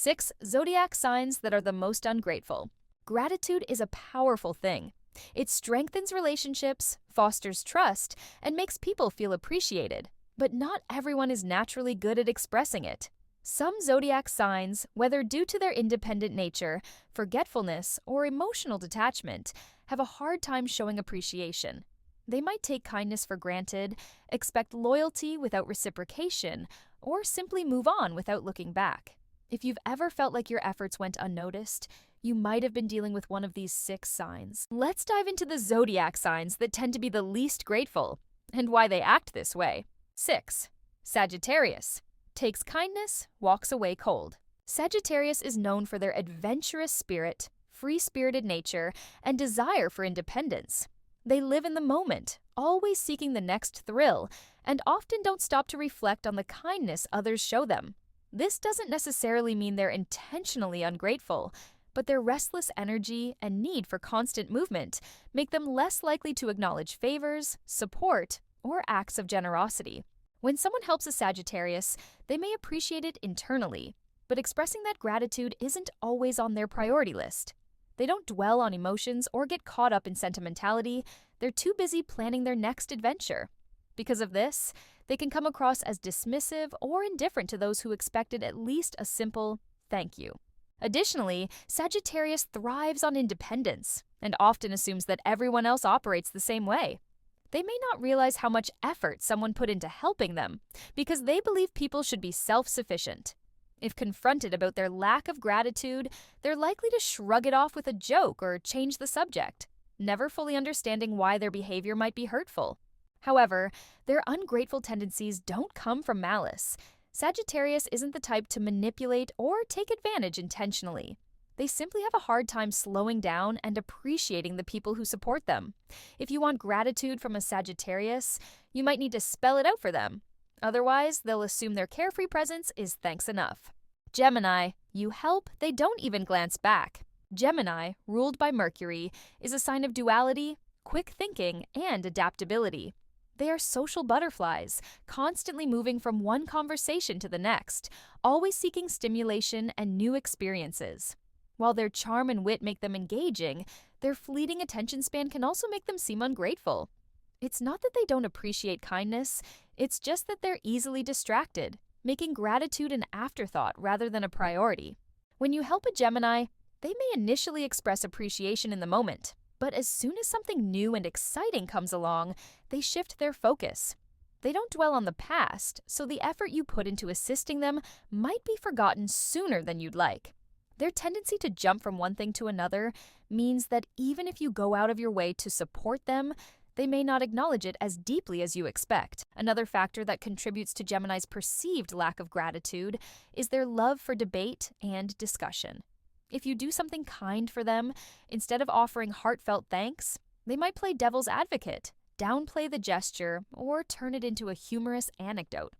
6 zodiac signs that are the most ungrateful. Gratitude is a powerful thing. It strengthens relationships, fosters trust, and makes people feel appreciated. But not everyone is naturally good at expressing it. Some zodiac signs, whether due to their independent nature, forgetfulness, or emotional detachment, have a hard time showing appreciation. They might take kindness for granted, expect loyalty without reciprocation, or simply move on without looking back. If you've ever felt like your efforts went unnoticed, you might have been dealing with one of these 6 signs. Let's dive into the zodiac signs that tend to be the least grateful, and why they act this way. 6. Sagittarius. Takes kindness, walks away cold. Sagittarius is known for their adventurous spirit, free-spirited nature, and desire for independence. They live in the moment, always seeking the next thrill, and often don't stop to reflect on the kindness others show them. This doesn't necessarily mean they're intentionally ungrateful, but their restless energy and need for constant movement make them less likely to acknowledge favors, support, or acts of generosity. When someone helps a Sagittarius, they may appreciate it internally, but expressing that gratitude isn't always on their priority list. They don't dwell on emotions or get caught up in sentimentality. They're too busy planning their next adventure. Because of this, they can come across as dismissive or indifferent to those who expected at least a simple thank you. Additionally, Sagittarius thrives on independence and often assumes that everyone else operates the same way. They may not realize how much effort someone put into helping them because they believe people should be self-sufficient. If confronted about their lack of gratitude, they're likely to shrug it off with a joke or change the subject, never fully understanding why their behavior might be hurtful. However, their ungrateful tendencies don't come from malice. Sagittarius isn't the type to manipulate or take advantage intentionally. They simply have a hard time slowing down and appreciating the people who support them. If you want gratitude from a Sagittarius, you might need to spell it out for them. Otherwise, they'll assume their carefree presence is thanks enough. Gemini. You help, they don't even glance back. Gemini, ruled by Mercury, is a sign of duality, quick thinking, and adaptability. They are social butterflies, constantly moving from one conversation to the next, always seeking stimulation and new experiences. While their charm and wit make them engaging, their fleeting attention span can also make them seem ungrateful. It's not that they don't appreciate kindness, it's just that they're easily distracted, making gratitude an afterthought rather than a priority. When you help a Gemini, they may initially express appreciation in the moment, but as soon as something new and exciting comes along, they shift their focus. They don't dwell on the past, so the effort you put into assisting them might be forgotten sooner than you'd like. Their tendency to jump from one thing to another means that even if you go out of your way to support them, they may not acknowledge it as deeply as you expect. Another factor that contributes to Gemini's perceived lack of gratitude is their love for debate and discussion. If you do something kind for them, instead of offering heartfelt thanks, they might play devil's advocate, downplay the gesture, or turn it into a humorous anecdote.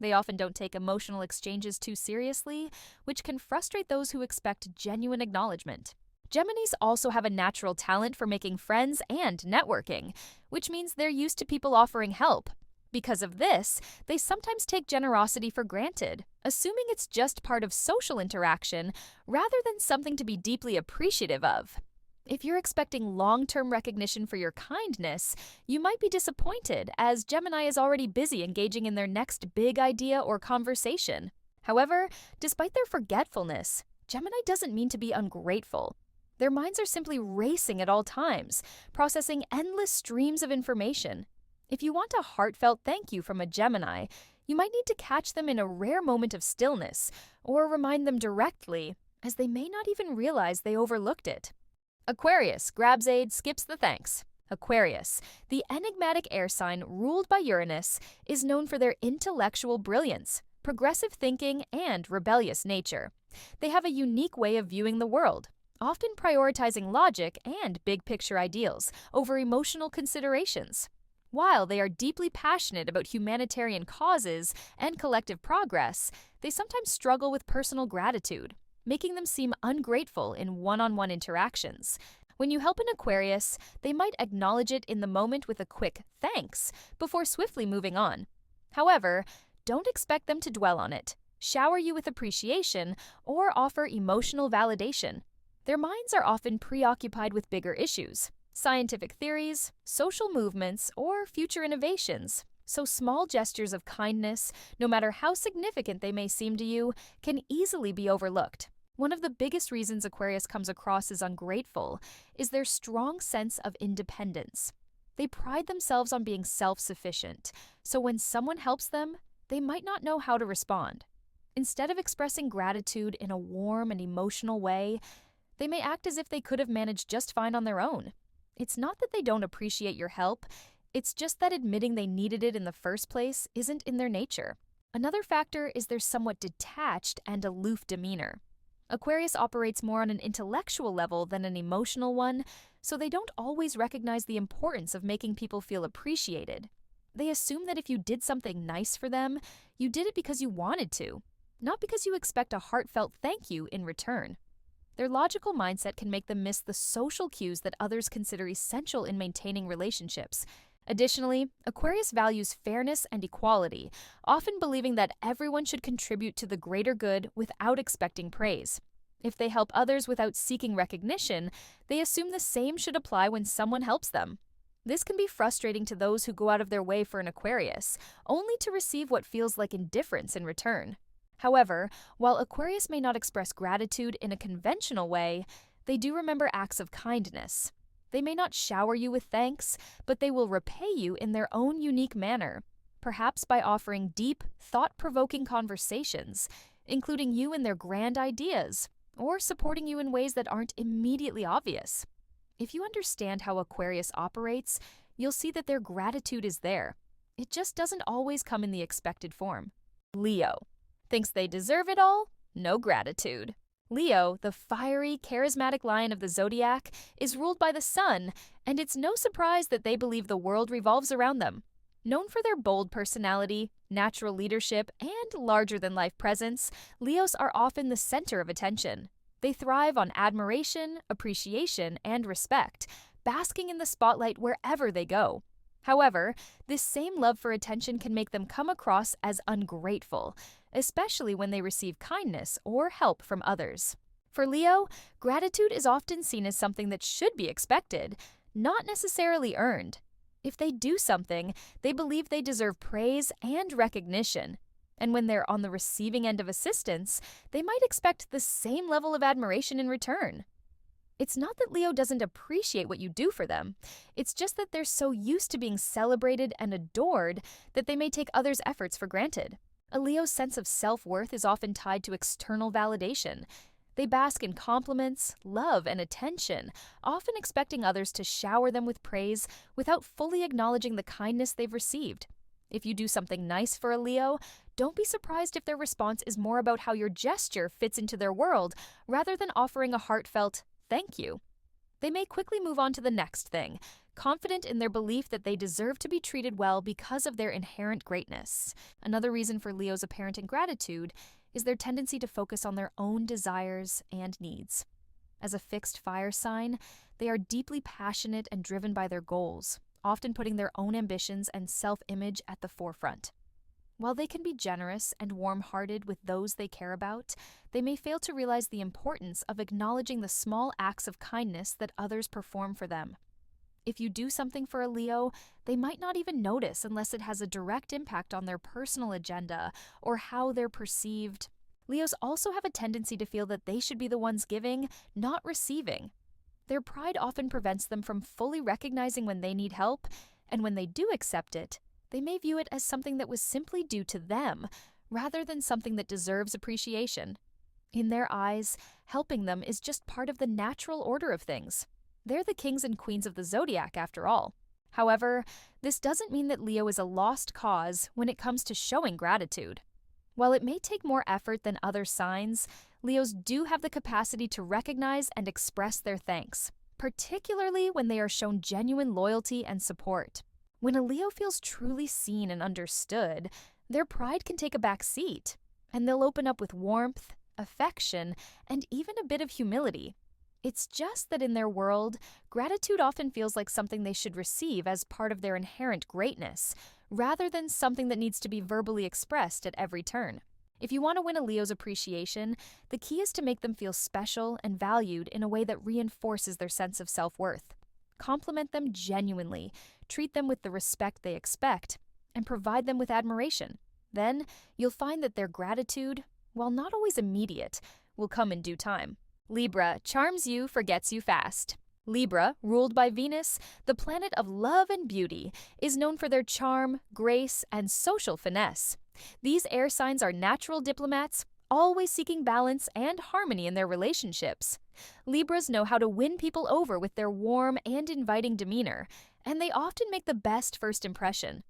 They often don't take emotional exchanges too seriously, which can frustrate those who expect genuine acknowledgement. Geminis also have a natural talent for making friends and networking, which means they're used to people offering help. Because of this, they sometimes take generosity for granted, assuming it's just part of social interaction rather than something to be deeply appreciative of. If you're expecting long-term recognition for your kindness, you might be disappointed, as Gemini is already busy engaging in their next big idea or conversation. However, despite their forgetfulness, Gemini doesn't mean to be ungrateful. Their minds are simply racing at all times, processing endless streams of information. If you want a heartfelt thank you from a Gemini, you might need to catch them in a rare moment of stillness or remind them directly, as they may not even realize they overlooked it. Aquarius grabs aid, skips the thanks. Aquarius, the enigmatic air sign ruled by Uranus, is known for their intellectual brilliance, progressive thinking, and rebellious nature. They have a unique way of viewing the world, often prioritizing logic and big-picture ideals over emotional considerations. While they are deeply passionate about humanitarian causes and collective progress, they sometimes struggle with personal gratitude, making them seem ungrateful in one-on-one interactions. When you help an Aquarius, they might acknowledge it in the moment with a quick thanks before swiftly moving on. However, don't expect them to dwell on it. shower you with appreciation, or offer emotional validation. Their minds are often preoccupied with bigger issues, scientific theories, social movements, or future innovations. So small gestures of kindness, no matter how significant they may seem to you, can easily be overlooked. One of the biggest reasons Aquarius comes across as ungrateful is their strong sense of independence. They pride themselves on being self-sufficient, so when someone helps them, they might not know how to respond. Instead of expressing gratitude in a warm and emotional way, they may act as if they could have managed just fine on their own. It's not that they don't appreciate your help, it's just that admitting they needed it in the first place isn't in their nature. Another factor is their somewhat detached and aloof demeanor. Aquarius operates more on an intellectual level than an emotional one, so they don't always recognize the importance of making people feel appreciated. They assume that if you did something nice for them, you did it because you wanted to, not because you expect a heartfelt thank you in return. Their logical mindset can make them miss the social cues that others consider essential in maintaining relationships. Additionally, Aquarius values fairness and equality, often believing that everyone should contribute to the greater good without expecting praise. If they help others without seeking recognition, they assume the same should apply when someone helps them. This can be frustrating to those who go out of their way for an Aquarius, only to receive what feels like indifference in return. However, while Aquarius may not express gratitude in a conventional way, they do remember acts of kindness. They may not shower you with thanks, but they will repay you in their own unique manner, perhaps by offering deep, thought-provoking conversations, including you in their grand ideas, or supporting you in ways that aren't immediately obvious. If you understand how Aquarius operates, you'll see that their gratitude is there. It just doesn't always come in the expected form. Leo. Thinks they deserve it all? No gratitude. Leo, the fiery, charismatic lion of the Zodiac, is ruled by the sun, and it's no surprise that they believe the world revolves around them. Known for their bold personality, natural leadership, and larger-than-life presence, Leos are often the center of attention. They thrive on admiration, appreciation, and respect, basking in the spotlight wherever they go. However, this same love for attention can make them come across as ungrateful, especially when they receive kindness or help from others. For Leo, gratitude is often seen as something that should be expected, not necessarily earned. If they do something, they believe they deserve praise and recognition. And when they're on the receiving end of assistance, they might expect the same level of admiration in return. It's not that Leo doesn't appreciate what you do for them. It's just that they're so used to being celebrated and adored that they may take others' efforts for granted. A Leo's sense of self-worth is often tied to external validation. They bask in compliments, love, and attention, often expecting others to shower them with praise without fully acknowledging the kindness they've received. If you do something nice for a Leo, don't be surprised if their response is more about how your gesture fits into their world rather than offering a heartfelt thank you. They may quickly move on to the next thing, confident in their belief that they deserve to be treated well because of their inherent greatness. Another reason for Leo's apparent ingratitude is their tendency to focus on their own desires and needs. As a fixed fire sign, they are deeply passionate and driven by their goals, often putting their own ambitions and self-image at the forefront. While they can be generous and warm-hearted with those they care about, they may fail to realize the importance of acknowledging the small acts of kindness that others perform for them. If you do something for a Leo, they might not even notice unless it has a direct impact on their personal agenda or how they're perceived. Leos also have a tendency to feel that they should be the ones giving, not receiving. Their pride often prevents them from fully recognizing when they need help, and when they do accept it, they may view it as something that was simply due to them, rather than something that deserves appreciation. In their eyes, helping them is just part of the natural order of things. They're the kings and queens of the Zodiac, after all. However, this doesn't mean that Leo is a lost cause when it comes to showing gratitude. While it may take more effort than other signs, Leos do have the capacity to recognize and express their thanks, particularly when they are shown genuine loyalty and support. When a Leo feels truly seen and understood, their pride can take a back seat, and they'll open up with warmth, affection, and even a bit of humility. It's just that in their world, gratitude often feels like something they should receive as part of their inherent greatness, rather than something that needs to be verbally expressed at every turn. If you want to win a Leo's appreciation, the key is to make them feel special and valued in a way that reinforces their sense of self-worth. Compliment them genuinely, treat them with the respect they expect, and provide them with admiration. Then, you'll find that their gratitude, while not always immediate, will come in due time. Libra charms you, forgets you fast. Libra, ruled by Venus, the planet of love and beauty, is known for their charm, grace, and social finesse. These air signs are natural diplomats, always seeking balance and harmony in their relationships. Libras know how to win people over with their warm and inviting demeanor, and they often make the best first impression.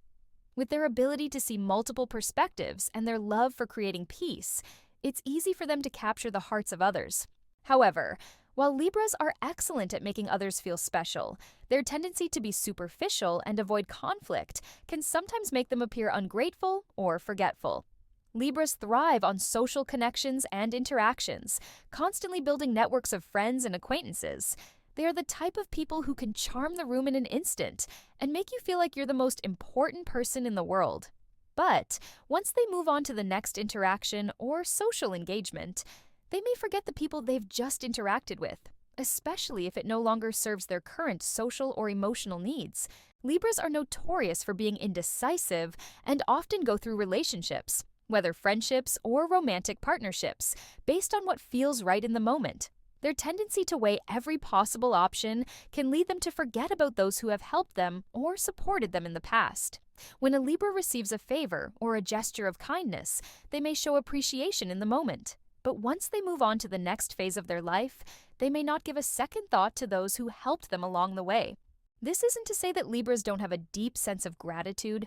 With their ability to see multiple perspectives and their love for creating peace, it's easy for them to capture the hearts of others. However, while Libras are excellent at making others feel special, their tendency to be superficial and avoid conflict can sometimes make them appear ungrateful or forgetful. Libras thrive on social connections and interactions, constantly building networks of friends and acquaintances. They are the type of people who can charm the room in an instant and make you feel like you're the most important person in the world. But once they move on to the next interaction or social engagement, they may forget the people they've just interacted with, especially if it no longer serves their current social or emotional needs. Libras are notorious for being indecisive and often go through relationships, whether friendships or romantic partnerships, based on what feels right in the moment. Their tendency to weigh every possible option can lead them to forget about those who have helped them or supported them in the past. When a Libra receives a favor or a gesture of kindness, they may show appreciation in the moment. But once they move on to the next phase of their life, they may not give a second thought to those who helped them along the way. This isn't to say that Libras don't have a deep sense of gratitude,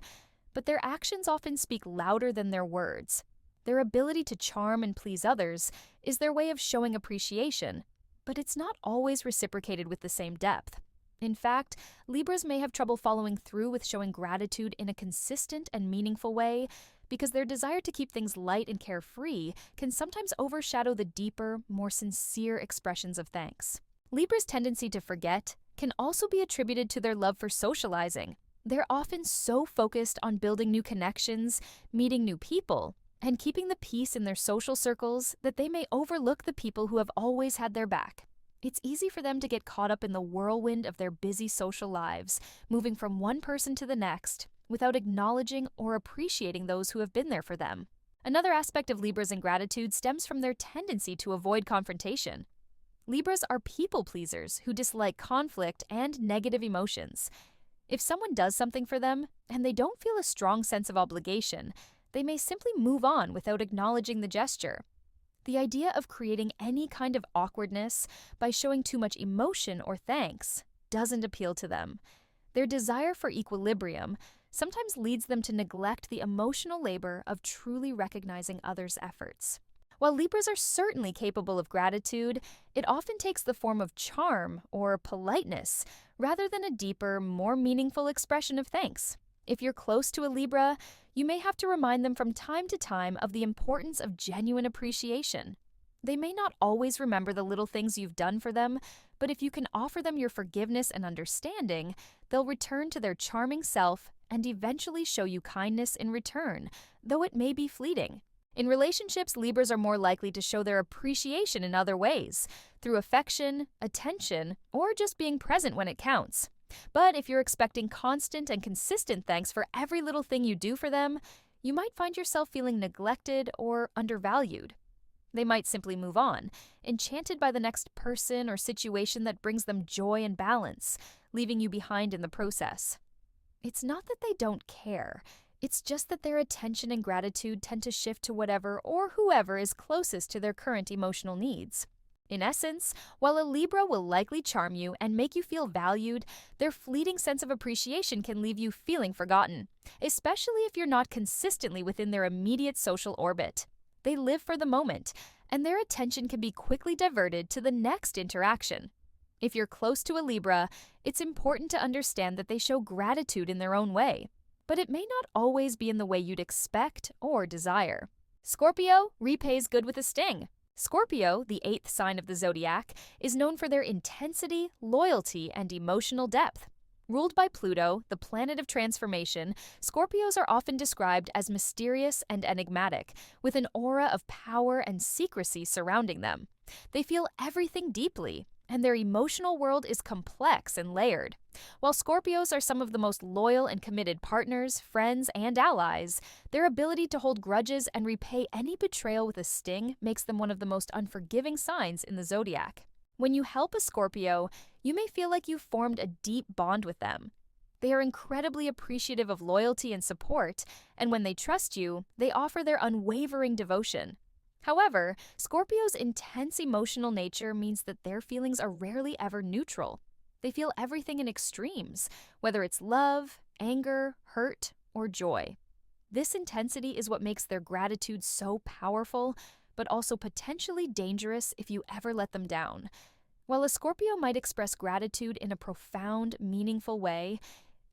but their actions often speak louder than their words. Their ability to charm and please others is their way of showing appreciation, but it's not always reciprocated with the same depth. In fact, Libras may have trouble following through with showing gratitude in a consistent and meaningful way because their desire to keep things light and carefree can sometimes overshadow the deeper, more sincere expressions of thanks. Libra's tendency to forget can also be attributed to their love for socializing. They're often so focused on building new connections, meeting new people, and keeping the peace in their social circles that they may overlook the people who have always had their back. It's easy for them to get caught up in the whirlwind of their busy social lives, moving from one person to the next, without acknowledging or appreciating those who have been there for them. Another aspect of Libra's ingratitude stems from their tendency to avoid confrontation. Libras are people pleasers who dislike conflict and negative emotions. If someone does something for them and they don't feel a strong sense of obligation, they may simply move on without acknowledging the gesture. The idea of creating any kind of awkwardness by showing too much emotion or thanks doesn't appeal to them. Their desire for equilibrium sometimes leads them to neglect the emotional labor of truly recognizing others' efforts. While Libras are certainly capable of gratitude, it often takes the form of charm or politeness rather than a deeper, more meaningful expression of thanks. If you're close to a Libra, you may have to remind them from time to time of the importance of genuine appreciation. They may not always remember the little things you've done for them, but if you can offer them your forgiveness and understanding, they'll return to their charming self and eventually show you kindness in return, though it may be fleeting. In relationships, Libras are more likely to show their appreciation in other ways, through affection, attention, or just being present when it counts. But if you're expecting constant and consistent thanks for every little thing you do for them, you might find yourself feeling neglected or undervalued. They might simply move on, enchanted by the next person or situation that brings them joy and balance, leaving you behind in the process. It's not that they don't care. It's just that their attention and gratitude tend to shift to whatever or whoever is closest to their current emotional needs. In essence, while a Libra will likely charm you and make you feel valued, their fleeting sense of appreciation can leave you feeling forgotten, especially if you're not consistently within their immediate social orbit. They live for the moment, and their attention can be quickly diverted to the next interaction. If you're close to a Libra, it's important to understand that they show gratitude in their own way, but it may not always be in the way you'd expect or desire. Scorpio repays good with a sting. Scorpio, the 8th sign of the zodiac, is known for their intensity, loyalty, and emotional depth. Ruled by Pluto, the planet of transformation, Scorpios are often described as mysterious and enigmatic, with an aura of power and secrecy surrounding them. They feel everything deeply, and their emotional world is complex and layered. While Scorpios are some of the most loyal and committed partners, friends, and allies, their ability to hold grudges and repay any betrayal with a sting makes them one of the most unforgiving signs in the zodiac. When you help a Scorpio, you may feel like you've formed a deep bond with them. They are incredibly appreciative of loyalty and support, and when they trust you, they offer their unwavering devotion. However, Scorpio's intense emotional nature means that their feelings are rarely ever neutral. They feel everything in extremes, whether it's love, anger, hurt, or joy. This intensity is what makes their gratitude so powerful, but also potentially dangerous if you ever let them down. While a Scorpio might express gratitude in a profound, meaningful way,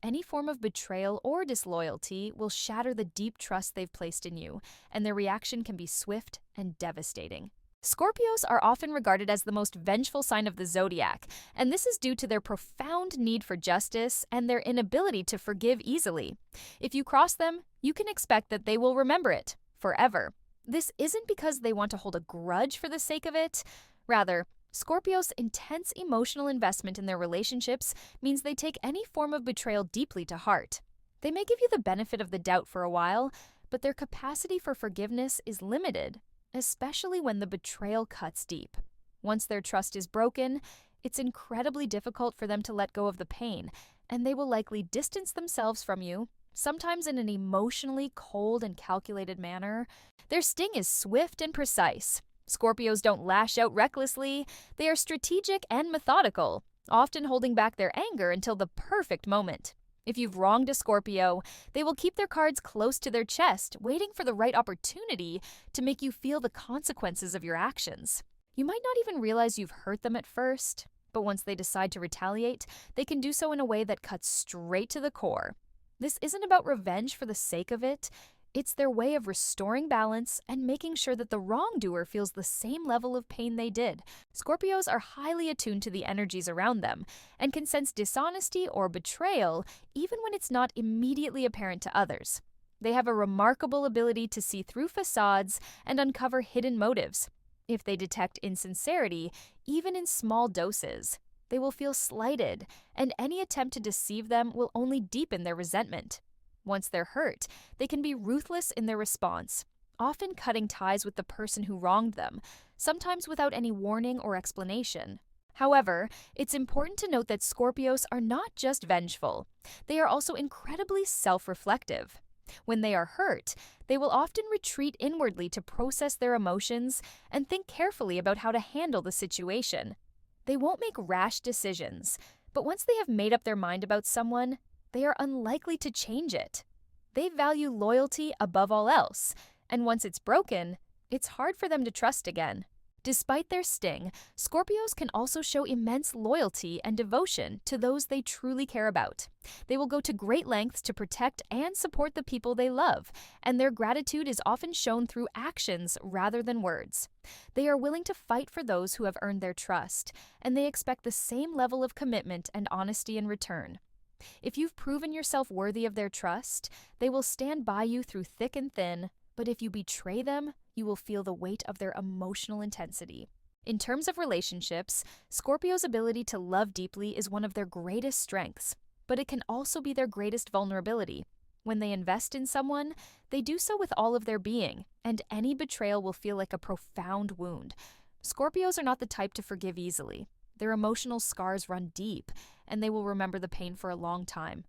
any form of betrayal or disloyalty will shatter the deep trust they've placed in you, and their reaction can be swift and devastating. Scorpios are often regarded as the most vengeful sign of the zodiac, and this is due to their profound need for justice and their inability to forgive easily. If you cross them, you can expect that they will remember it forever. This isn't because they want to hold a grudge for the sake of it. Rather, Scorpios' intense emotional investment in their relationships means they take any form of betrayal deeply to heart. They may give you the benefit of the doubt for a while, but their capacity for forgiveness is limited, especially when the betrayal cuts deep. Once their trust is broken, it's incredibly difficult for them to let go of the pain, and they will likely distance themselves from you, sometimes in an emotionally cold and calculated manner. Their sting is swift and precise. Scorpios don't lash out recklessly. They are strategic and methodical, often holding back their anger until the perfect moment. If you've wronged a Scorpio, they will keep their cards close to their chest, waiting for the right opportunity to make you feel the consequences of your actions. You might not even realize you've hurt them at first, but once they decide to retaliate, they can do so in a way that cuts straight to the core. This isn't about revenge for the sake of it. It's their way of restoring balance and making sure that the wrongdoer feels the same level of pain they did. Scorpios are highly attuned to the energies around them and can sense dishonesty or betrayal even when it's not immediately apparent to others. They have a remarkable ability to see through facades and uncover hidden motives. If they detect insincerity, even in small doses, they will feel slighted, and any attempt to deceive them will only deepen their resentment. Once they're hurt, they can be ruthless in their response, often cutting ties with the person who wronged them, sometimes without any warning or explanation. However, it's important to note that Scorpios are not just vengeful. They are also incredibly self-reflective. When they are hurt, they will often retreat inwardly to process their emotions and think carefully about how to handle the situation. They won't make rash decisions, but once they have made up their mind about someone, they are unlikely to change it. They value loyalty above all else, and once it's broken, it's hard for them to trust again. Despite their sting, Scorpios can also show immense loyalty and devotion to those they truly care about. They will go to great lengths to protect and support the people they love, and their gratitude is often shown through actions rather than words. They are willing to fight for those who have earned their trust, and they expect the same level of commitment and honesty in return. If you've proven yourself worthy of their trust, they will stand by you through thick and thin, but if you betray them, you will feel the weight of their emotional intensity. In terms of relationships, Scorpio's ability to love deeply is one of their greatest strengths, but it can also be their greatest vulnerability. When they invest in someone, they do so with all of their being, and any betrayal will feel like a profound wound. Scorpios are not the type to forgive easily. Their emotional scars run deep, and they will remember the pain for a long time.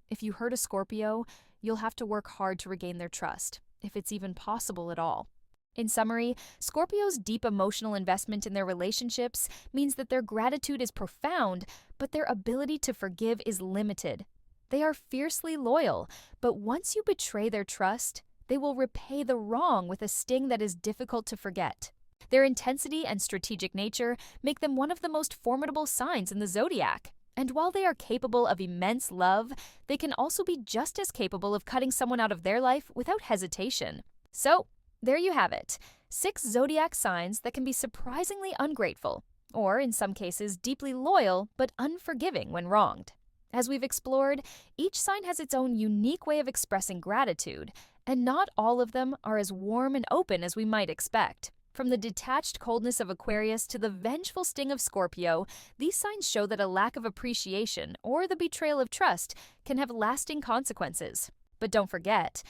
If you hurt a Scorpio, you'll have to work hard to regain their trust, if it's even possible at all. In summary, Scorpios' deep emotional investment in their relationships means that their gratitude is profound, but their ability to forgive is limited. They are fiercely loyal, but once you betray their trust, they will repay the wrong with a sting that is difficult to forget. Their intensity and strategic nature make them one of the most formidable signs in the zodiac. And while they are capable of immense love, they can also be just as capable of cutting someone out of their life without hesitation. So, there you have it. 6 zodiac signs that can be surprisingly ungrateful, or in some cases deeply loyal but unforgiving when wronged. As we've explored, each sign has its own unique way of expressing gratitude, and not all of them are as warm and open as we might expect. From the detached coldness of Aquarius to the vengeful sting of Scorpio, these signs show that a lack of appreciation or the betrayal of trust can have lasting consequences. But don't forget,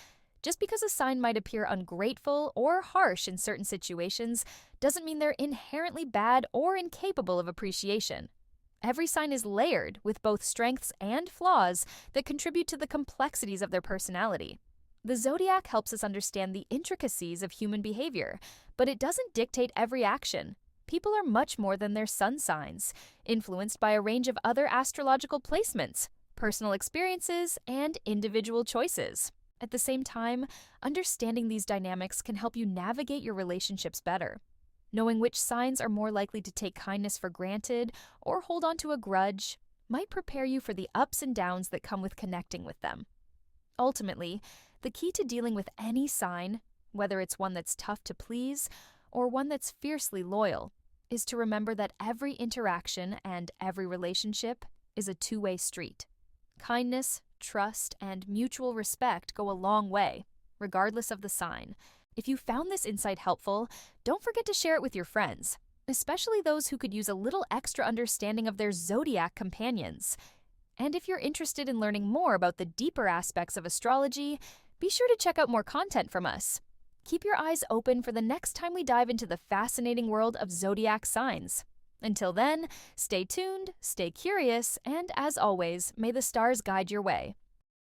just because a sign might appear ungrateful or harsh in certain situations doesn't mean they're inherently bad or incapable of appreciation. Every sign is layered with both strengths and flaws that contribute to the complexities of their personality. The zodiac helps us understand the intricacies of human behavior, but it doesn't dictate every action. People are much more than their sun signs, influenced by a range of other astrological placements, personal experiences, and individual choices. At the same time, understanding these dynamics can help you navigate your relationships better. Knowing which signs are more likely to take kindness for granted or hold on to a grudge might prepare you for the ups and downs that come with connecting with them. Ultimately, the key to dealing with any sign, whether it's one that's tough to please or one that's fiercely loyal, is to remember that every interaction and every relationship is a two-way street. Kindness, trust, and mutual respect go a long way, regardless of the sign. If you found this insight helpful, don't forget to share it with your friends, especially those who could use a little extra understanding of their zodiac companions. And if you're interested in learning more about the deeper aspects of astrology, be sure to check out more content from us. Keep your eyes open for the next time we dive into the fascinating world of zodiac signs. Until then, stay tuned, stay curious, and as always, may the stars guide your way.